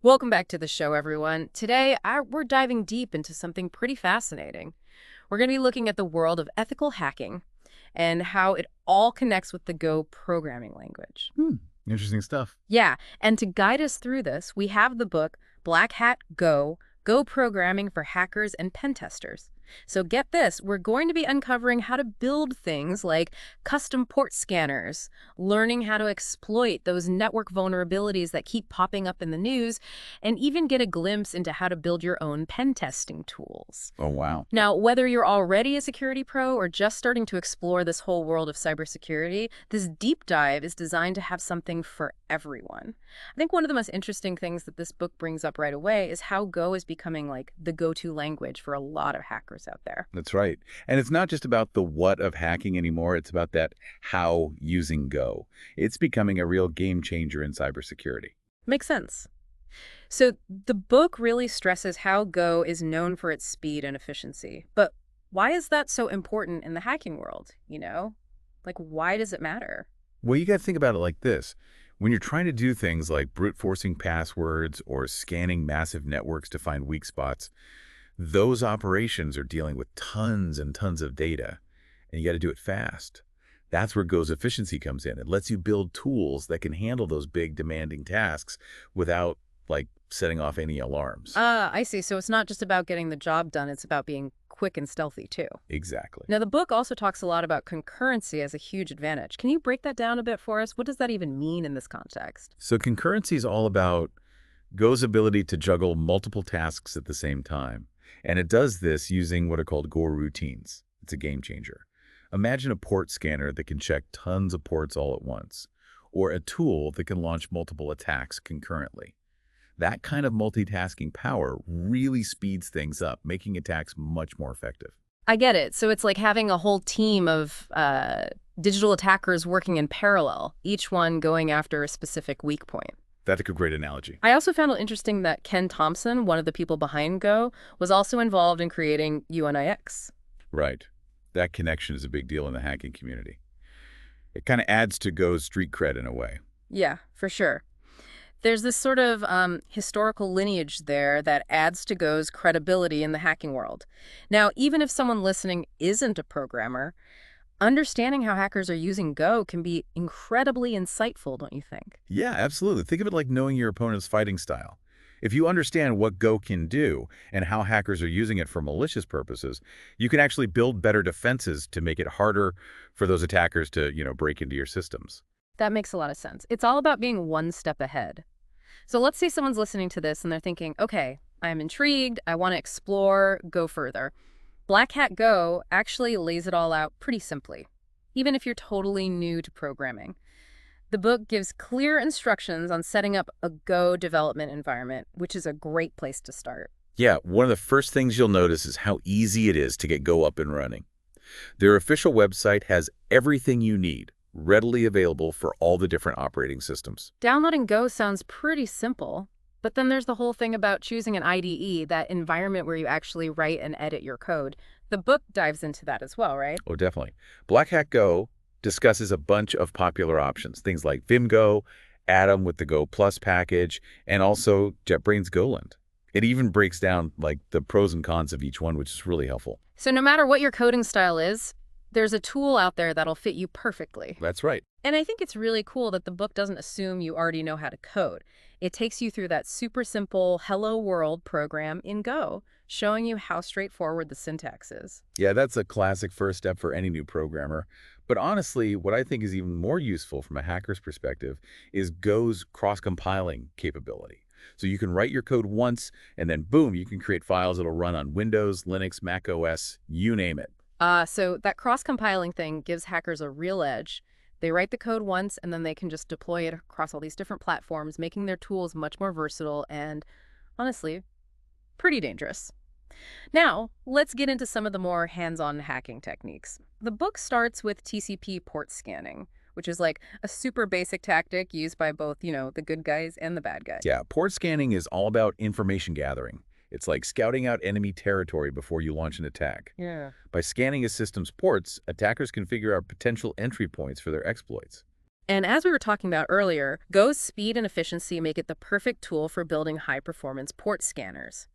Welcome back to the show, everyone. Today, we're diving deep into something pretty fascinating. We're going to be looking at the world of ethical hacking and how it all connects with the Go programming language. Hmm. Interesting stuff. Yeah, and to guide us through this, we have the book Black Hat Go, Go Programming for Hackers and Pen Testers. So get this, we're going to be uncovering how to build things like custom port scanners, learning how to exploit those network vulnerabilities that keep popping up in the news, and even get a glimpse into how to build your own pen testing tools. Oh, wow. Now, whether you're already a security pro or just starting to explore this whole world of cybersecurity, this deep dive is designed to have something for everyone. I think one of the most interesting things that this book brings up right away is how Go is becoming like the go-to language for a lot of hackers out there. That's right. And it's not just about the what of hacking anymore. It's about that how using Go. It's becoming a real game changer in cybersecurity. Makes sense. So the book really stresses how Go is known for its speed and efficiency. But why is that so important in the hacking world, Like, why does it matter? Well, you got to think about it like this. When you're trying to do things like brute forcing passwords or scanning massive networks to find weak spots, those operations are dealing with tons and tons of data, and you got to do it fast. That's where Go's efficiency comes in. It lets you build tools that can handle those big demanding tasks without, like, setting off any alarms. I see. So it's not just about getting the job done, it's about being quick and stealthy too. Exactly. Now, the book also talks a lot about concurrency as a huge advantage. Can you break that down a bit for us? What does that even mean in this context? So concurrency is all about Go's ability to juggle multiple tasks at the same time. And it does this using what are called Go routines. It's a game changer. Imagine a port scanner that can check tons of ports all at once, or a tool that can launch multiple attacks concurrently. That kind of multitasking power really speeds things up, making attacks much more effective. I get it. So it's like having a whole team of digital attackers working in parallel, each one going after a specific weak point. That's a great analogy. I also found it interesting that Ken Thompson, one of the people behind Go, was also involved in creating UNIX. Right. That connection is a big deal in the hacking community. It kind of adds to Go's street cred in a way. Yeah, for sure. There's this sort of historical lineage there that adds to Go's credibility in the hacking world. Now, even if someone listening isn't a programmer, understanding how hackers are using Go can be incredibly insightful, don't you think? Yeah, absolutely. Think of it like knowing your opponent's fighting style. If you understand what Go can do and how hackers are using it for malicious purposes, you can actually build better defenses to make it harder for those attackers to, break into your systems. That makes a lot of sense. It's all about being one step ahead. So let's say someone's listening to this and they're thinking, okay, I'm intrigued, I want to explore, go further. Black Hat Go actually lays it all out pretty simply, even if you're totally new to programming. The book gives clear instructions on setting up a Go development environment, which is a great place to start. Yeah, one of the first things you'll notice is how easy it is to get Go up and running. Their official website has everything you need, readily available for all the different operating systems. Downloading Go sounds pretty simple, but then there's the whole thing about choosing an IDE, that environment where you actually write and edit your code. The book dives into that as well, right? Oh, definitely. Black Hat Go discusses a bunch of popular options, things like VimGo, Atom with the Go Plus package, and also JetBrains Goland. It even breaks down like the pros and cons of each one, which is really helpful. So no matter what your coding style is, there's a tool out there that'll fit you perfectly. That's right. And I think it's really cool that the book doesn't assume you already know how to code. It takes you through that super simple Hello World program in Go, showing you how straightforward the syntax is. Yeah, that's a classic first step for any new programmer. But honestly, what I think is even more useful from a hacker's perspective is Go's cross-compiling capability. So you can write your code once, and then boom, you can create files that'll run on Windows, Linux, Mac OS, you name it. So that cross-compiling thing gives hackers a real edge. They write the code once, and then they can just deploy it across all these different platforms, making their tools much more versatile and, honestly, pretty dangerous. Now, let's get into some of the more hands-on hacking techniques. The book starts with TCP port scanning, which is like a super basic tactic used by both, the good guys and the bad guys. Yeah, port scanning is all about information gathering. It's like scouting out enemy territory before you launch an attack. Yeah. By scanning a system's ports, attackers can figure out potential entry points for their exploits. And as we were talking about earlier, Go's speed and efficiency make it the perfect tool for building high-performance port scanners.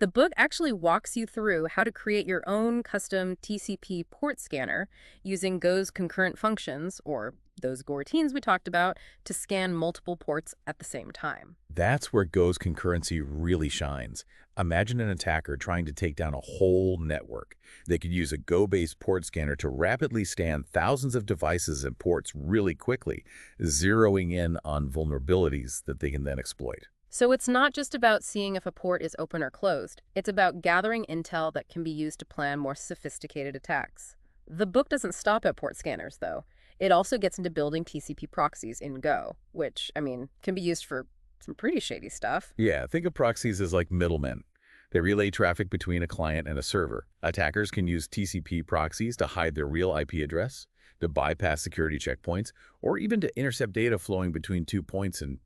The book actually walks you through how to create your own custom TCP port scanner using Go's concurrent functions, or those goroutines we talked about, to scan multiple ports at the same time. That's where Go's concurrency really shines. Imagine an attacker trying to take down a whole network. They could use a Go-based port scanner to rapidly scan thousands of devices and ports really quickly, zeroing in on vulnerabilities that they can then exploit. So it's not just about seeing if a port is open or closed. It's about gathering intel that can be used to plan more sophisticated attacks. The book doesn't stop at port scanners, though. It also gets into building TCP proxies in Go, which, I mean, can be used for some pretty shady stuff. Yeah, think of proxies as like middlemen. They relay traffic between a client and a server. Attackers can use TCP proxies to hide their real IP address, to bypass security checkpoints, or even to intercept data flowing between two points and,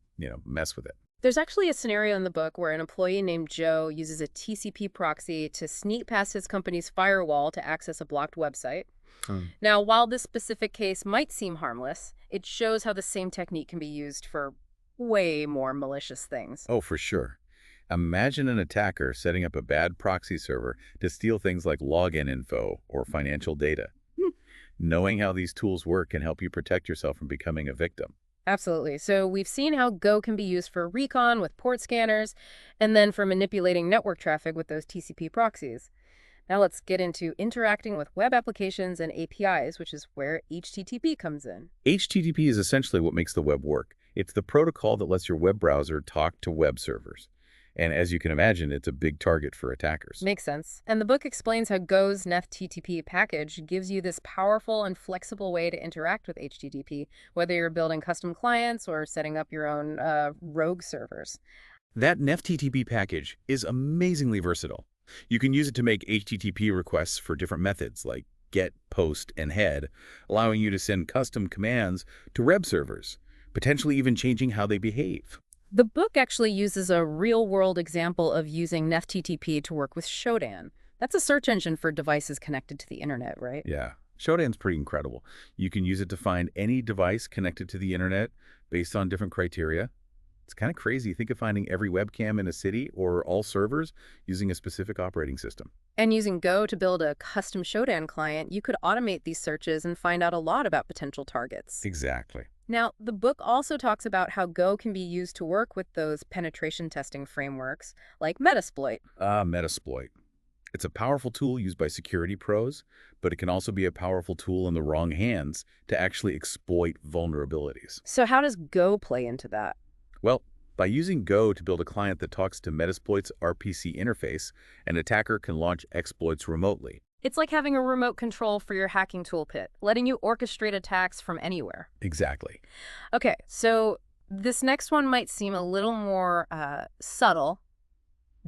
mess with it. There's actually a scenario in the book where an employee named Joe uses a TCP proxy to sneak past his company's firewall to access a blocked website. Now, while this specific case might seem harmless, it shows how the same technique can be used for way more malicious things. Oh, for sure. Imagine an attacker setting up a bad proxy server to steal things like login info or financial data. Knowing how these tools work can help you protect yourself from becoming a victim. Absolutely. So we've seen how Go can be used for recon with port scanners, and then for manipulating network traffic with those TCP proxies. Now let's get into interacting with web applications and APIs, which is where HTTP comes in. HTTP is essentially what makes the web work. It's the protocol that lets your web browser talk to web servers. And as you can imagine, it's a big target for attackers. Makes sense. And the book explains how Go's NFTTP package gives you this powerful and flexible way to interact with HTTP, whether you're building custom clients or setting up your own rogue servers. That NFTTP package is amazingly versatile. You can use it to make HTTP requests for different methods like get, post, and head, allowing you to send custom commands to web servers, potentially even changing how they behave. The book actually uses a real-world example of using NFTTP to work with Shodan. That's a search engine for devices connected to the internet, right? Yeah, Shodan's pretty incredible. You can use it to find any device connected to the internet based on different criteria. It's kind of crazy. Think of finding every webcam in a city or all servers using a specific operating system. And using Go to build a custom Shodan client, you could automate these searches and find out a lot about potential targets. Exactly. Now, the book also talks about how Go can be used to work with those penetration testing frameworks, like Metasploit. Metasploit. It's a powerful tool used by security pros, but it can also be a powerful tool in the wrong hands to actually exploit vulnerabilities. So how does Go play into that? Well, by using Go to build a client that talks to Metasploit's RPC interface, an attacker can launch exploits remotely. It's like having a remote control for your hacking toolkit, letting you orchestrate attacks from anywhere. Exactly. Okay, so this next one might seem a little more subtle.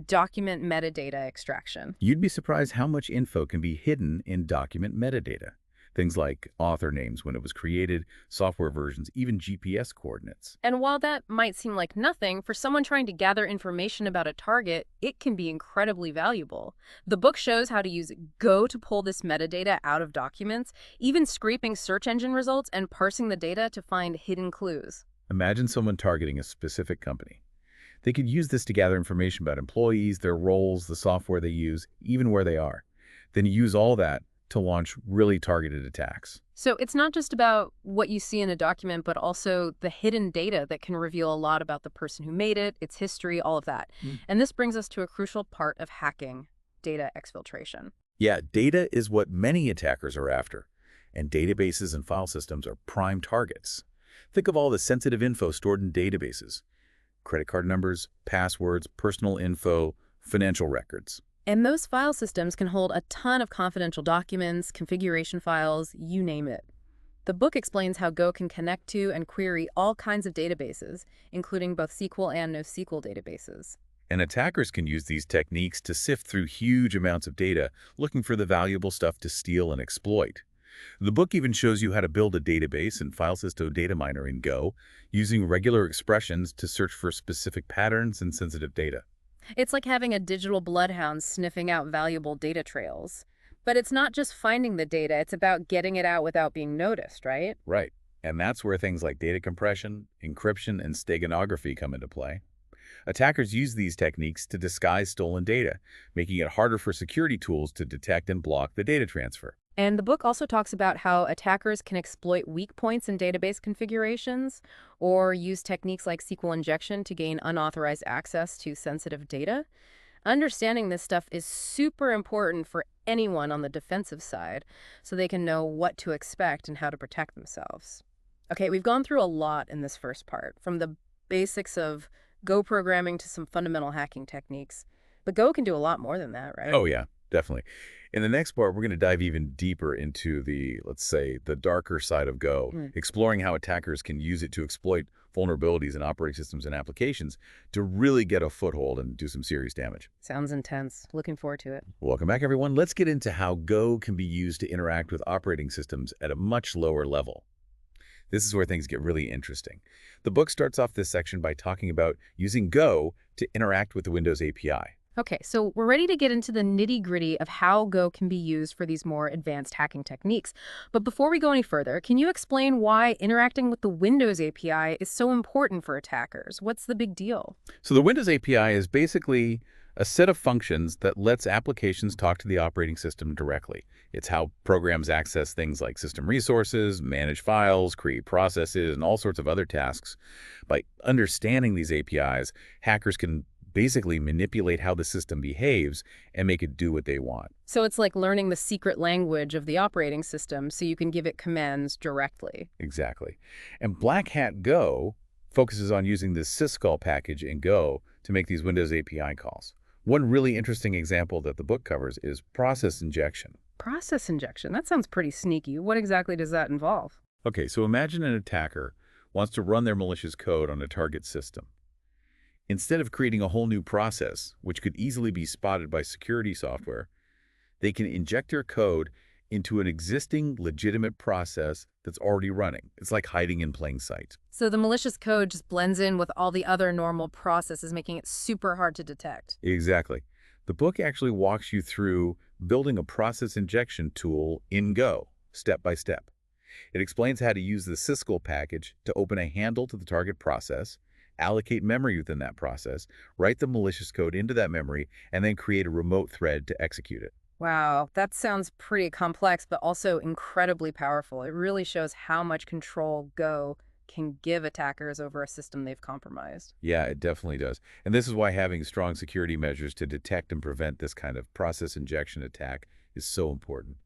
Document metadata extraction. You'd be surprised how much info can be hidden in document metadata. Things like author names when it was created, software versions, even GPS coordinates. And while that might seem like nothing, for someone trying to gather information about a target, it can be incredibly valuable. The book shows how to use Go to pull this metadata out of documents, even scraping search engine results and parsing the data to find hidden clues. Imagine someone targeting a specific company. They could use this to gather information about employees, their roles, the software they use, even where they are. Then use all that to launch really targeted attacks. So it's not just about what you see in a document, but also the hidden data that can reveal a lot about the person who made it, its history, all of that. And this brings us to a crucial part of hacking, data exfiltration. Yeah, data is what many attackers are after, and databases and file systems are prime targets. Think of all the sensitive info stored in databases: credit card numbers, passwords, personal info, financial records. And those file systems can hold a ton of confidential documents, configuration files, you name it. The book explains how Go can connect to and query all kinds of databases, including both SQL and NoSQL databases. And attackers can use these techniques to sift through huge amounts of data, looking for the valuable stuff to steal and exploit. The book even shows you how to build a database and file system data miner in Go, using regular expressions to search for specific patterns and sensitive data. It's like having a digital bloodhound sniffing out valuable data trails. But it's not just finding the data, it's about getting it out without being noticed, right? Right. And that's where things like data compression, encryption, and steganography come into play. Attackers use these techniques to disguise stolen data, making it harder for security tools to detect and block the data transfer. And the book also talks about how attackers can exploit weak points in database configurations or use techniques like SQL injection to gain unauthorized access to sensitive data. Understanding this stuff is super important for anyone on the defensive side so they can know what to expect and how to protect themselves. Okay, we've gone through a lot in this first part, from the basics of Go programming to some fundamental hacking techniques. But Go can do a lot more than that, right? Oh, yeah, definitely. In the next part, we're going to dive even deeper into the, let's say, the darker side of Go, Mm, exploring how attackers can use it to exploit vulnerabilities in operating systems and applications to really get a foothold and do some serious damage. sounds intense. Looking forward to it. Welcome back, everyone. Let's get into how Go can be used to interact with operating systems at a much lower level. This is where things get really interesting. The book starts off this section by talking about using Go to interact with the Windows API. Okay, so we're ready to get into the nitty-gritty of how Go can be used for these more advanced hacking techniques. But before we go any further, can you explain why interacting with the Windows API is so important for attackers? What's the big deal? So the Windows API is basically a set of functions that lets applications talk to the operating system directly. It's how programs access things like system resources, manage files, create processes, and all sorts of other tasks. By understanding these APIs, hackers can basically manipulate how the system behaves and make it do what they want. So it's like learning the secret language of the operating system so you can give it commands directly. Exactly. And Black Hat Go focuses on using this syscall package in Go to make these Windows API calls. One really interesting example that the book covers is process injection. Process injection, that sounds pretty sneaky. What exactly does that involve? Okay, so imagine an attacker wants to run their malicious code on a target system. Instead of creating a whole new process, which could easily be spotted by security software, they can inject their code into an existing legitimate process that's already running. It's like hiding in plain sight. So the malicious code just blends in with all the other normal processes, making it super hard to detect. Exactly. The book actually walks you through building a process injection tool in Go, step by step. It explains how to use the syscall package to open a handle to the target process, allocate memory within that process, write the malicious code into that memory, and then create a remote thread to execute it. Wow, that sounds pretty complex, but also incredibly powerful. It really shows how much control Go can give attackers over a system they've compromised. Yeah, it definitely does. And this is why having strong security measures to detect and prevent this kind of process injection attack is so important.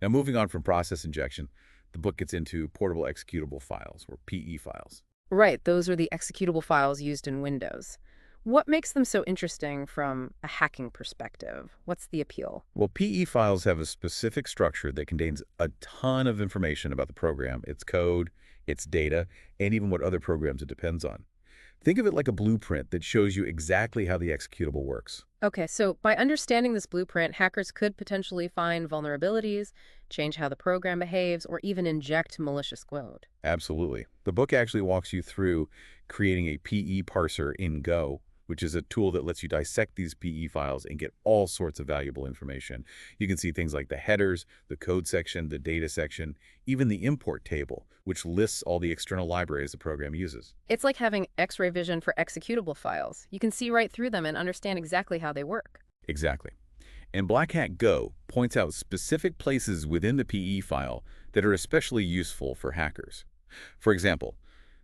Now, moving on from process injection, the book gets into portable executable files, or PE files. Right, those are the executable files used in Windows. What makes them so interesting from a hacking perspective? What's the appeal? Well, PE files have a specific structure that contains a ton of information about the program, its code, its data, and even what other programs it depends on. Think of it like a blueprint that shows you exactly how the executable works. Okay, so by understanding this blueprint, hackers could potentially find vulnerabilities, change how the program behaves, or even inject malicious code. Absolutely. The book actually walks you through creating a PE parser in Go, which is a tool that lets you dissect these PE files and get all sorts of valuable information. You can see things like the headers, the code section, the data section, even the import table, which lists all the external libraries the program uses. It's like having X-ray vision for executable files. You can see right through them and understand exactly how they work. Exactly. And Black Hat Go points out specific places within the PE file that are especially useful for hackers. For example,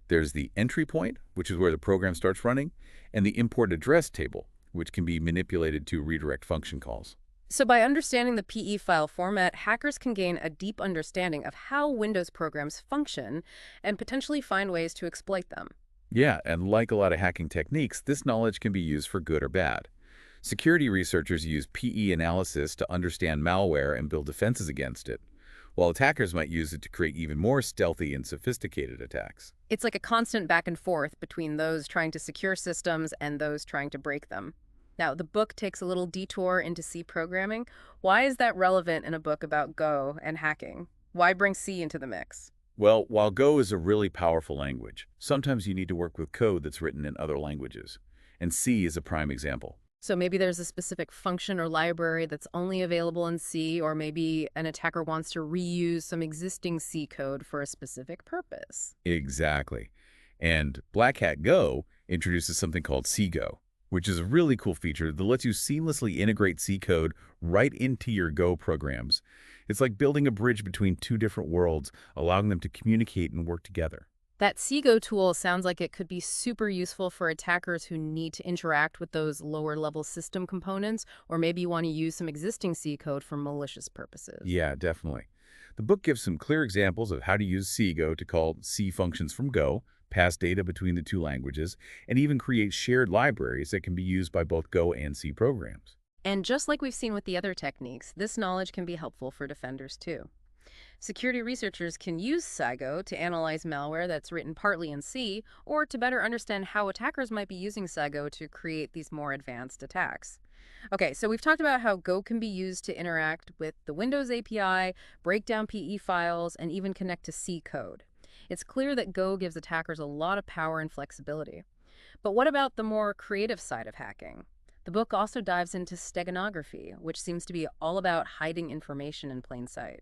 there's the entry point, which is where the program starts running, and the import address table, which can be manipulated to redirect function calls. So by understanding the PE file format, hackers can gain a deep understanding of how Windows programs function and potentially find ways to exploit them. Yeah, and like a lot of hacking techniques, this knowledge can be used for good or bad. Security researchers use PE analysis to understand malware and build defenses against it, while attackers might use it to create even more stealthy and sophisticated attacks. It's like a constant back and forth between those trying to secure systems and those trying to break them. Now, the book takes a little detour into C programming. Why is that relevant in a book about Go and hacking? Why bring C into the mix? Well, while Go is a really powerful language, sometimes you need to work with code that's written in other languages, and C is a prime example. So maybe there's a specific function or library that's only available in C, or maybe an attacker wants to reuse some existing C code for a specific purpose. Exactly. And Black Hat Go introduces something called CGO, which is a really cool feature that lets you seamlessly integrate C code right into your Go programs. It's like building a bridge between two different worlds, allowing them to communicate and work together. That CGO tool sounds like it could be super useful for attackers who need to interact with those lower level system components, or maybe you want to use some existing C code for malicious purposes. Yeah, definitely. The book gives some clear examples of how to use CGO to call C functions from Go, pass data between the two languages, and even create shared libraries that can be used by both Go and C programs. And just like we've seen with the other techniques, this knowledge can be helpful for defenders too. Security researchers can use SIGO to analyze malware that's written partly in C, or to better understand how attackers might be using SIGO to create these more advanced attacks. Okay, so we've talked about how Go can be used to interact with the Windows API, break down PE files, and even connect to C code. It's clear that Go gives attackers a lot of power and flexibility. But what about the more creative side of hacking? The book also dives into steganography, which seems to be all about hiding information in plain sight.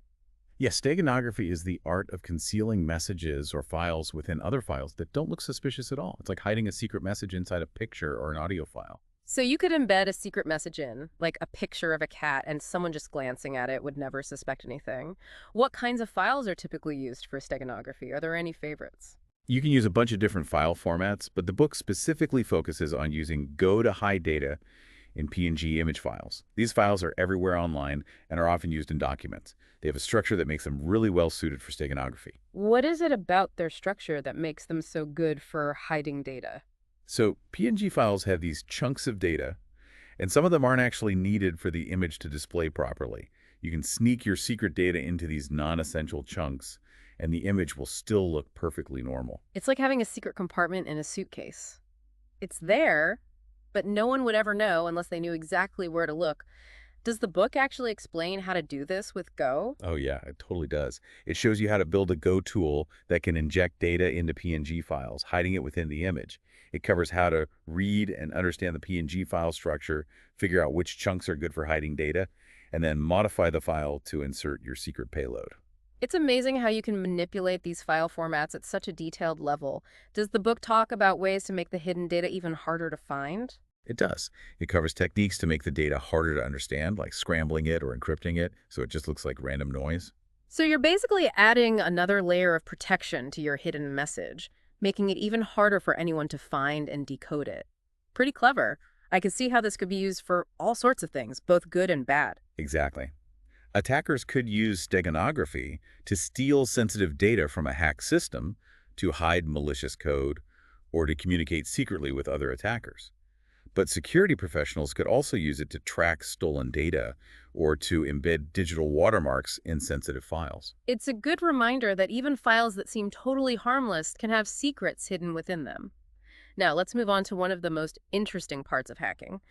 Yes, steganography is the art of concealing messages or files within other files that don't look suspicious at all. It's like hiding a secret message inside a picture or an audio file. So you could embed a secret message in, like a picture of a cat, and someone just glancing at it would never suspect anything. What kinds of files are typically used for steganography? Are there any favorites? You can use a bunch of different file formats, but the book specifically focuses on using Go to hide data in PNG image files. These files are everywhere online and are often used in documents. They have a structure that makes them really well suited for steganography. What is it about their structure that makes them so good for hiding data? So PNG files have these chunks of data, and some of them aren't actually needed for the image to display properly. You can sneak your secret data into these non-essential chunks, and the image will still look perfectly normal. It's like having a secret compartment in a suitcase. It's there, but no one would ever know unless they knew exactly where to look. Does the book actually explain how to do this with Go? Oh yeah, it totally does. It shows you how to build a Go tool that can inject data into PNG files, hiding it within the image. It covers how to read and understand the PNG file structure, figure out which chunks are good for hiding data, and then modify the file to insert your secret payload. It's amazing how you can manipulate these file formats at such a detailed level. Does the book talk about ways to make the hidden data even harder to find? It does. It covers techniques to make the data harder to understand, like scrambling it or encrypting it, so it just looks like random noise. So you're basically adding another layer of protection to your hidden message, making it even harder for anyone to find and decode it. Pretty clever. I can see how this could be used for all sorts of things, both good and bad. Exactly. Attackers could use steganography to steal sensitive data from a hacked system, to hide malicious code, or to communicate secretly with other attackers. But security professionals could also use it to track stolen data or to embed digital watermarks in sensitive files. It's a good reminder that even files that seem totally harmless can have secrets hidden within them. Now, let's move on to one of the most interesting parts of hacking,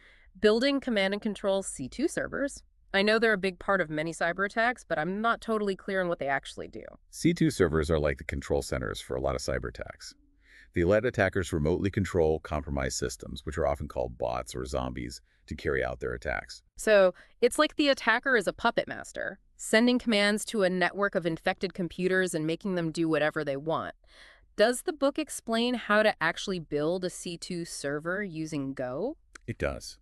building command and control C2 servers. I know they're a big part of many cyber attacks, but I'm not totally clear on what they actually do. C2 servers are like the control centers for a lot of cyber attacks. They let attackers remotely control compromised systems, which are often called bots or zombies, to carry out their attacks. So it's like the attacker is a puppet master, sending commands to a network of infected computers and making them do whatever they want. Does the book explain how to actually build a C2 server using Go? It does.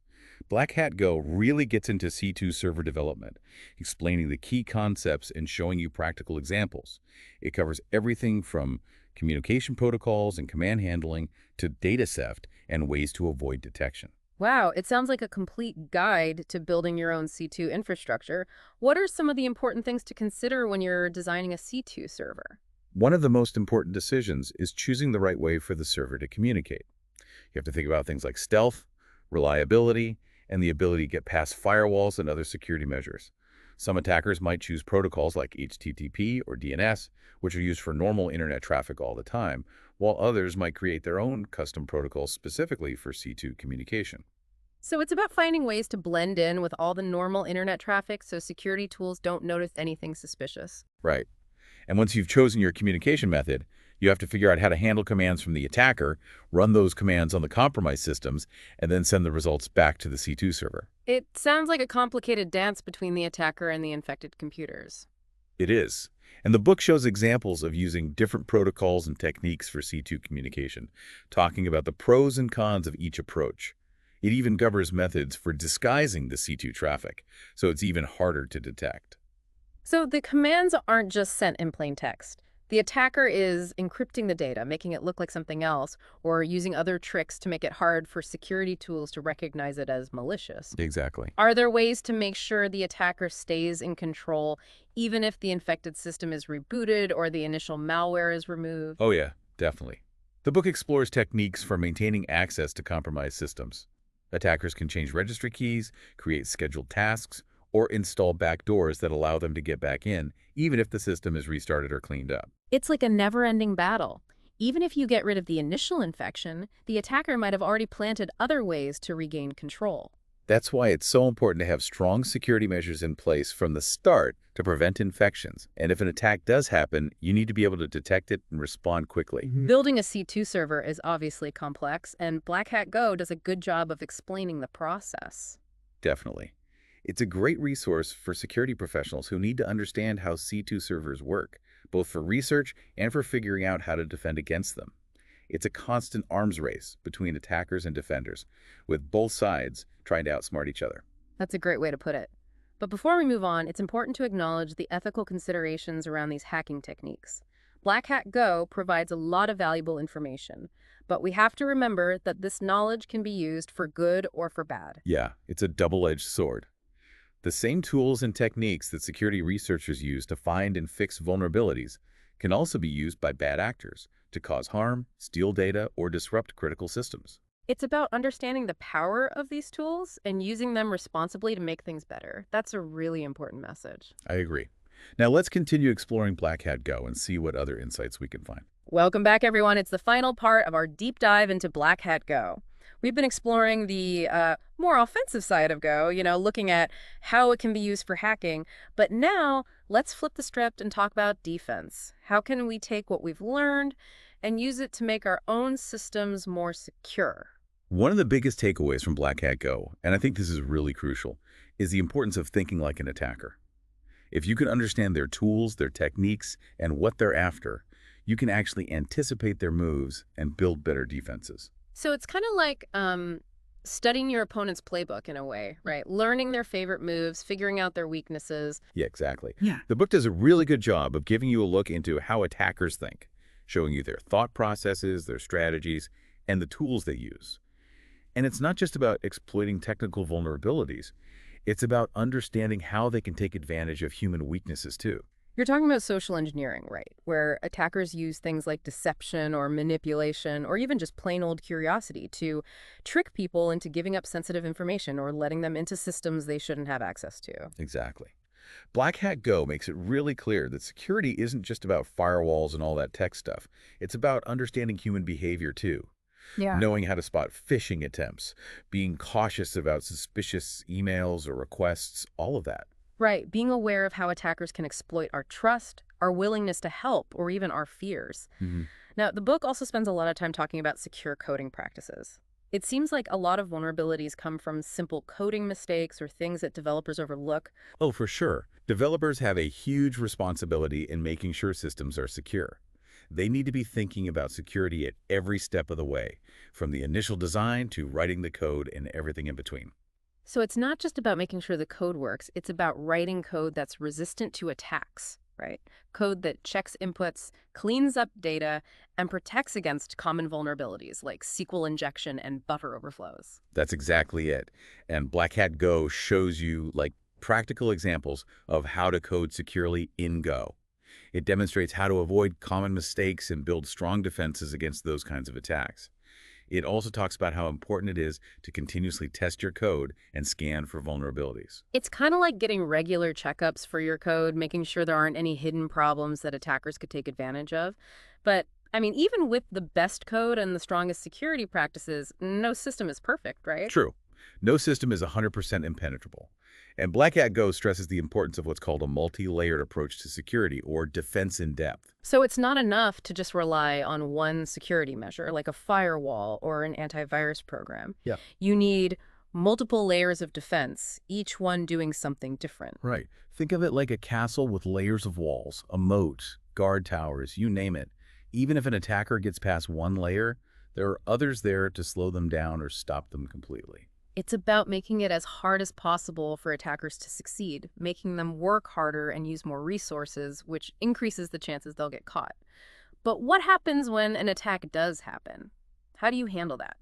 Black Hat Go really gets into C2 server development, explaining the key concepts and showing you practical examples. It covers everything from communication protocols and command handling to data theft and ways to avoid detection. Wow, it sounds like a complete guide to building your own C2 infrastructure. What are some of the important things to consider when you're designing a C2 server? One of the most important decisions is choosing the right way for the server to communicate. You have to think about things like stealth, reliability, and the ability to get past firewalls and other security measures. Some attackers might choose protocols like HTTP or DNS, which are used for normal internet traffic all the time, while others might create their own custom protocols specifically for C2 communication. So it's about finding ways to blend in with all the normal internet traffic so security tools don't notice anything suspicious. Right. And once you've chosen your communication method, You have to figure out how to handle commands from the attacker, run those commands on the compromised systems, and then send the results back to the C2 server. It sounds like a complicated dance between the attacker and the infected computers. It is. And the book shows examples of using different protocols and techniques for C2 communication, talking about the pros and cons of each approach. It even covers methods for disguising the C2 traffic, so it's even harder to detect. So the commands aren't just sent in plain text. The attacker is encrypting the data, making it look like something else, or using other tricks to make it hard for security tools to recognize it as malicious. Exactly. Are there ways to make sure the attacker stays in control, even if the infected system is rebooted or the initial malware is removed? Oh yeah, definitely. The book explores techniques for maintaining access to compromised systems. Attackers can change registry keys, create scheduled tasks, or install backdoors that allow them to get back in, even if the system is restarted or cleaned up. It's like a never-ending battle. Even if you get rid of the initial infection, the attacker might have already planted other ways to regain control. That's why it's so important to have strong security measures in place from the start to prevent infections. And if an attack does happen, you need to be able to detect it and respond quickly. Building a C2 server is obviously complex, and Black Hat Go does a good job of explaining the process. Definitely. It's a great resource for security professionals who need to understand how C2 servers work, both for research and for figuring out how to defend against them. It's a constant arms race between attackers and defenders, with both sides trying to outsmart each other. That's a great way to put it. But before we move on, it's important to acknowledge the ethical considerations around these hacking techniques. Black Hat Go provides a lot of valuable information, but we have to remember that this knowledge can be used for good or for bad. Yeah, it's a double-edged sword. The same tools and techniques that security researchers use to find and fix vulnerabilities can also be used by bad actors to cause harm, steal data, or disrupt critical systems. It's about understanding the power of these tools and using them responsibly to make things better. That's a really important message. I agree. Now let's continue exploring Black Hat Go and see what other insights we can find. Welcome back, everyone. It's the final part of our deep dive into Black Hat Go. We've been exploring the more offensive side of Go, looking at how it can be used for hacking. But now, let's flip the script and talk about defense. How can we take what we've learned and use it to make our own systems more secure? One of the biggest takeaways from Black Hat Go, and I think this is really crucial, is the importance of thinking like an attacker. If you can understand their tools, their techniques, and what they're after, you can actually anticipate their moves and build better defenses. So it's kind of like studying your opponent's playbook in a way, right? Learning their favorite moves, figuring out their weaknesses. Yeah, exactly. Yeah. The book does a really good job of giving you a look into how attackers think, showing you their thought processes, their strategies, and the tools they use. And it's not just about exploiting technical vulnerabilities. It's about understanding how they can take advantage of human weaknesses too. You're talking about social engineering, right? Where attackers use things like deception or manipulation or even just plain old curiosity to trick people into giving up sensitive information or letting them into systems they shouldn't have access to. Exactly. Black Hat Go makes it really clear that security isn't just about firewalls and all that tech stuff. It's about understanding human behavior too. Yeah. Knowing how to spot phishing attempts, being cautious about suspicious emails or requests, all of that. Right. Being aware of how attackers can exploit our trust, our willingness to help, or even our fears. Now, the book also spends a lot of time talking about secure coding practices. It seems like a lot of vulnerabilities come from simple coding mistakes or things that developers overlook. Oh, for sure. Developers have a huge responsibility in making sure systems are secure. They need to be thinking about security at every step of the way, from the initial design to writing the code and everything in between. So it's not just about making sure the code works, it's about writing code that's resistant to attacks, right? Code that checks inputs, cleans up data, and protects against common vulnerabilities like SQL injection and buffer overflows. That's exactly it. And Black Hat Go shows you practical examples of how to code securely in Go. It demonstrates how to avoid common mistakes and build strong defenses against those kinds of attacks. It also talks about how important it is to continuously test your code and scan for vulnerabilities. It's kind of like getting regular checkups for your code, making sure there aren't any hidden problems that attackers could take advantage of. But, even with the best code and the strongest security practices, no system is perfect, right? True. No system is 100% impenetrable. And Black Hat Go stresses the importance of what's called a multi-layered approach to security, or defense in depth. So it's not enough to just rely on one security measure, like a firewall or an antivirus program. Yeah. You need multiple layers of defense, each one doing something different. Right. Think of it like a castle with layers of walls, a moat, guard towers, you name it. Even if an attacker gets past one layer, there are others there to slow them down or stop them completely. It's about making it as hard as possible for attackers to succeed, making them work harder and use more resources, which increases the chances they'll get caught. But what happens when an attack does happen? How do you handle that?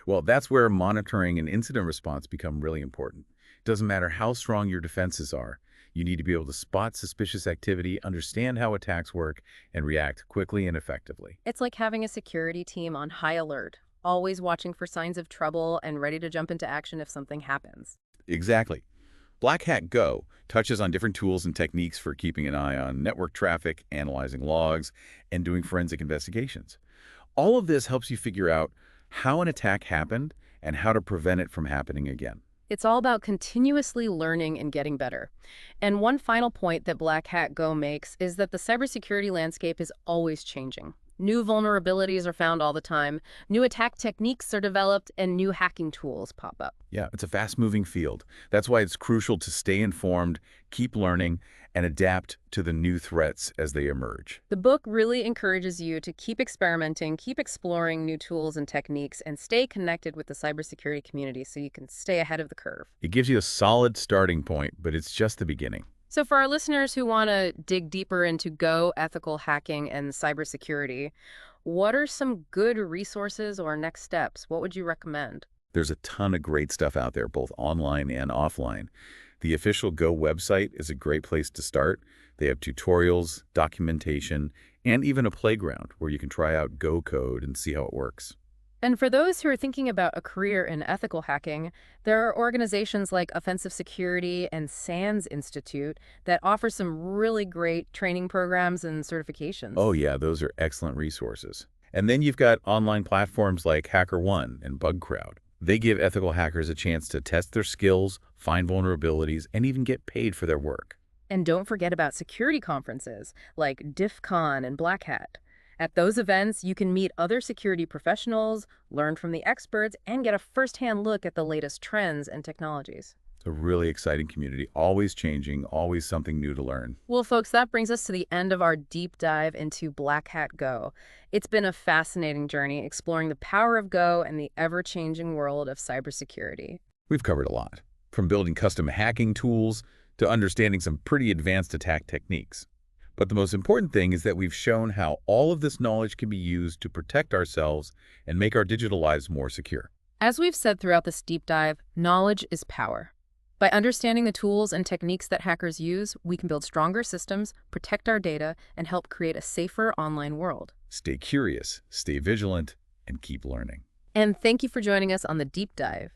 Well, that's where monitoring and incident response become really important. It doesn't matter how strong your defenses are. You need to be able to spot suspicious activity, understand how attacks work, and react quickly and effectively. It's like having a security team on high alert, always watching for signs of trouble and ready to jump into action if something happens. Exactly. Black Hat Go touches on different tools and techniques for keeping an eye on network traffic, analyzing logs, and doing forensic investigations. All of this helps you figure out how an attack happened and how to prevent it from happening again. It's all about continuously learning and getting better. And one final point that Black Hat Go makes is that the cybersecurity landscape is always changing. New vulnerabilities are found all the time, new attack techniques are developed, and new hacking tools pop up. Yeah, it's a fast-moving field. That's why it's crucial to stay informed, keep learning, and adapt to the new threats as they emerge. The book really encourages you to keep experimenting, keep exploring new tools and techniques, and stay connected with the cybersecurity community so you can stay ahead of the curve. It gives you a solid starting point, but it's just the beginning. So for our listeners who want to dig deeper into Go, ethical hacking, and cybersecurity, what are some good resources or next steps? What would you recommend? There's a ton of great stuff out there, both online and offline. The official Go website is a great place to start. They have tutorials, documentation, and even a playground where you can try out Go code and see how it works. And for those who are thinking about a career in ethical hacking, there are organizations like Offensive Security and SANS Institute that offer some really great training programs and certifications. Oh yeah, those are excellent resources. And then you've got online platforms like HackerOne and BugCrowd. They give ethical hackers a chance to test their skills, find vulnerabilities, and even get paid for their work. And don't forget about security conferences like DIF CON and Black Hat. At those events, you can meet other security professionals, learn from the experts, and get a first-hand look at the latest trends and technologies. It's a really exciting community, always changing, always something new to learn. Well, folks, that brings us to the end of our deep dive into Black Hat Go. It's been a fascinating journey exploring the power of Go and the ever-changing world of cybersecurity. We've covered a lot, from building custom hacking tools to understanding some pretty advanced attack techniques. But the most important thing is that we've shown how all of this knowledge can be used to protect ourselves and make our digital lives more secure. As we've said throughout this deep dive, knowledge is power. By understanding the tools and techniques that hackers use, we can build stronger systems, protect our data, and help create a safer online world. Stay curious, stay vigilant, and keep learning. And thank you for joining us on the deep dive.